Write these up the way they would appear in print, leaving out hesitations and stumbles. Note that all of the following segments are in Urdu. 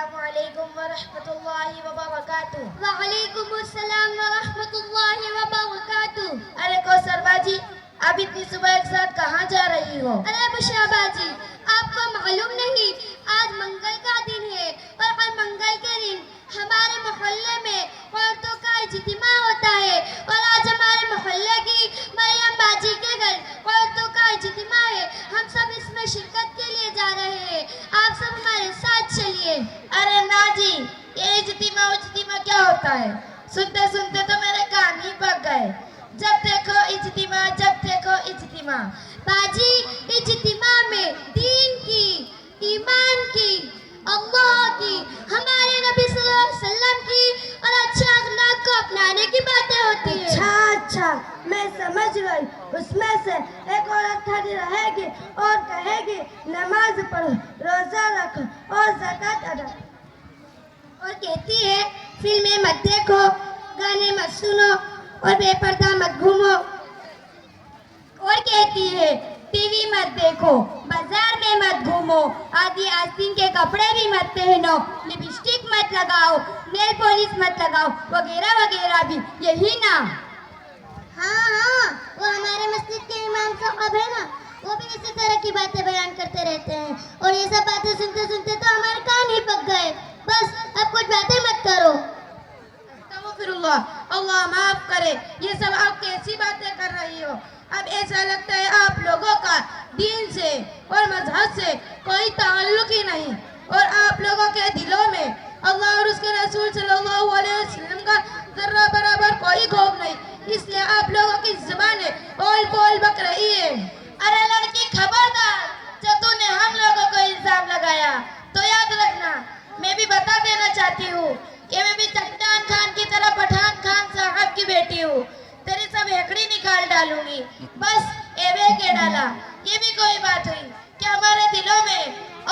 السلام علیکم ورحمۃ اللہ وبرکاتہ۔ وعلیکم السلام ورحمۃ اللہ وبرکاتہ۔ ارے کوثر باجی، اب اتنی صبح ایک ساتھ کہاں جا رہی ہو؟ ارے بشرا باجی، آپ کو معلوم نہیں آج منگل کا دن ہے اور ہر منگل کے دن ہمارے محلے میں عورتوں کا اجتماع ہوتا ہے اور آج ہمارے محلے کی مریم باجی کے گھر عورتوں کا اجتماع ہے۔ ہم سب اس میں شرکت کے لیے جا رہے ہیں، آپ سب ہمارے ساتھ چلیے۔ ارے نا جی، یہ اجتماع کیا ہوتا ہے؟ سنتے سنتے تو میرے کان ہی پک گئے۔ جب دیکھو اجتماع، جب دیکھو اجتماع۔ باجی، اجتماع میں دین کی، ایمان کی، اللہ کی، ہمارے نبی صلی اللہ علیہ وسلم کی اور اچھے اخلاق کو اپنانے کی باتیں ہوتی ہیں۔ اچھا، میں سمجھ گئی۔ اس میں سے ایک عورت کھڑی رہے گی اور کہے گی نماز پڑھو، روزہ رکھو اور زکوٰۃ ادا کرو، اور کہتی ہے فلمیں مت دیکھو، گانے مت سنو اور بے پردہ مت گھومو، اور کہتی ہے ٹی وی مت دیکھو، بازار میں مت گھومو، آدھی آستین کے کپڑے بھی مت پہنو، لپسٹک مت لگاؤ، نیل پالش مت لگاؤ، وغیرہ وغیرہ بھی، یہی نا؟ ہاں، وہ ہمارے مسجد کے امام صاحب ہے نا، وہ بھی اسی طرح کی باتیں بیان کرتے رہتے ہیں اور یہ سب باتیں سنتے سنتے تو ہمارے کان ہی پک گئے۔ بس اب کچھ باتیں مت کرو۔ استغفر اللہ، اللہ معاف کرے، یہ سب آپ کیسی باتیں کر رہی ہو؟ اب ایسا لگتا ہے آپ لوگوں کا دین سے اور مذہب سے کوئی تعلق ہی نہیں، اور آپ لوگوں کے دلوں میں اللہ اور اس کے رسول صلی اللہ علیہ وسلم کا ذرہ برابر کوئی خوف نہیں، اس لیے آپ لوگوں کی زبانیں بول بول بک رہی ہے۔ ارے لڑکی خبردار، جب تو نے ہم لوگوں کو الزام لگایا تو یاد رکھنا، میں بھی بتا دینا چاہتی ہوں کہ میں بھی چٹان خان کی طرح پٹھان خان صاحب کی بیٹی ہوں، تیری سب ہیکڑی نکال ڈالوں گی۔ بس ایوے کے ڈالا، یہ بھی کوئی بات ہوئی کہ ہمارے دلوں میں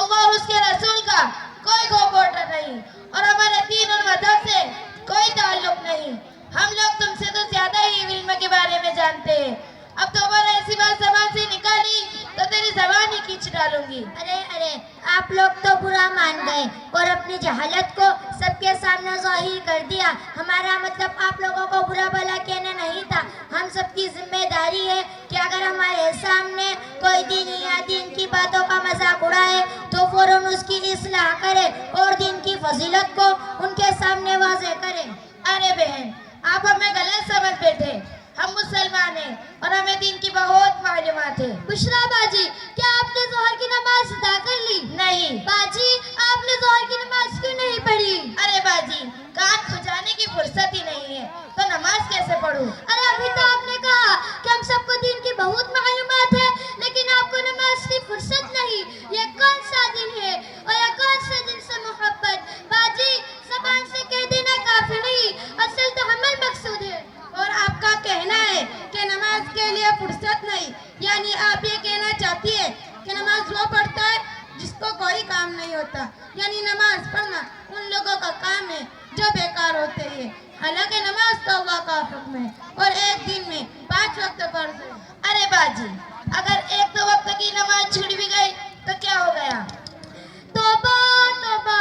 اللہ اور اس کے رسول کا کوئی خوف ووٹر نہیں، اور ہمارے دین اور مذہب سے کوئی تعلق نہیں۔ ہم لوگ تم سے تو زیادہ ہی علم کے بارے میں جانتے ہیں۔ اب دوبارہ ایسی بات زبان سے نکالی تو تیری زبان ہی کھینچ ڈالوں گی۔ ارے آپ لوگ تو برا مان گئے اور اپنی جہالت کو سب کے سامنے ظاہر کر دیا۔ ہمارا مطلب آپ لوگوں کو برا بھلا کہنا نہیں تھا۔ ہم سب کی ذمہ داری ہے کہ اگر ہمارے سامنے کوئی دینی یا دین کی باتوں کا مذاق اڑائے تو فوراً اس کی اصلاح کرے اور دین کی فضیلت کو ان کے سامنے واضح کرے۔ ارے بہن، آپ ہمیں غلط سمجھ بیٹھے، ہم مسلمان ہیں اور ہمیں دین کی بہت معلومات ہے۔ بشرا باجی، کیا آپ نے ظہر کی نماز ادا کر لی؟ نہیں۔ باجی، آپ نے ظہر کی نماز کیوں نہیں پڑھی؟ ارے باجی، کان کھجانے کی فرصت ہی نہیں ہے تو نماز کیسے پڑھوں؟ ارے ابھی تو آپ نے کہا کہ ہم سب کو دین کی بہت معلومات ہے، لیکن آپ کو نماز کی فرصت نہیں۔ یہ کون سا دن ہے اور یہ کون سے دن سے محبت؟ باجی، زبان سے کہہ دینا کافی نہیں، اصل تو عمل مقصود ہے۔ اور آپ کا کہنا ہے کہ نماز کے لیے فرصت نہیں، یعنی آپ یہ کہنا چاہتی ہے کہ نماز وہ پڑھتا ہے جس کو کوئی کام نہیں ہوتا، یعنی نماز پڑھنا ان لوگوں کا کام ہے جو بیکار ہوتے ہیں، حالانکہ نماز تو اللہ کا حکم ہے اور ایک دن میں 5 وقت فرض ہے۔ ارے باجی، اگر 1-2 وقت کی نماز چھوٹ بھی گئی تو کیا ہو گیا؟ توبہ توبہ،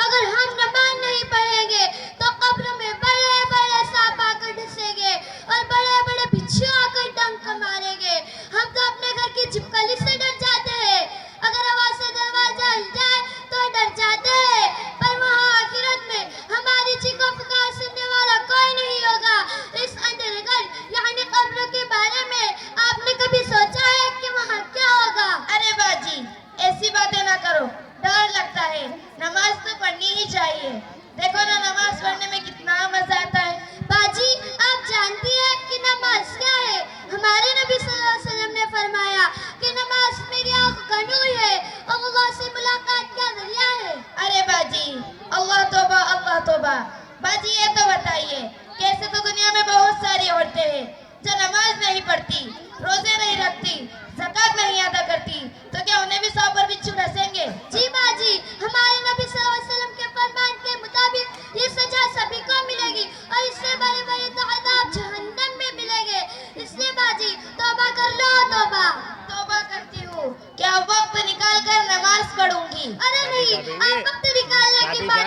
اگر ہم نماز نہیں پڑھیں گے تو قبر میں بڑے بڑے سانپ آ کر ڈسیں گے اور بڑے بڑے بچھو آ کر ڈنک ماریں گے۔ ہم تو اپنے گھر کی چھپکلی سے ڈر جاتے ہیں، اگر ہوا سے دروازہ ہل جائے تو ڈر جاتے ہیں، پر وہاں آخرت میں ہماری چیخو پکار سننے والا کوئی نہیں ہوگا۔ اس اندھیرے گھر یعنی قبر کے بارے میں آپ نے کبھی سوچا ہے کہ وہاں کیا ہوگا؟ ارے باجی، ایسی باتیں نہ کرو، ڈر لگتا ہے، نماز تو پڑھنی ہی چاہیے۔ دیکھو نا، نماز پڑھنے میں کتنا مزہ آتا ہے۔ باجی، آپ جانتی ہیں کہ نماز کیا ہے؟ ہمارے نبی صلی اللہ علیہ وسلم نے فرمایا کہ نماز میری آنکھ کا نور ہے اور اللہ سے ملاقات کا ذریعہ ہے۔ ارے باجی، اللہ توبہ، اللہ توبہ۔ باجی یہ تو بتائیے، کیسے تو دنیا میں بہت ساری عورتیں ہیں جو نماز نہیں پڑھتی، روزے نہیں رکھتی، زکوٰۃ نہیں ادا کرتی، تو کیا انہیں بھی 100 پر بچھو ڈسیں گے؟ جی باجی، ہمارے نبی صلی اللہ علیہ وسلم کے فرمان کے مطابق یہ سزا سبھی کو ملے گی اور اس سے بڑے بڑے تو عذاب جہنم میں ملیں گے۔ اس لیے باجی توبہ کر لو، توبہ۔ توبہ کرتی ہوں، کیا وقت نکال کر نماز پڑھوں گی؟ ارے نہیں، آپ وقت نکالنے کی بات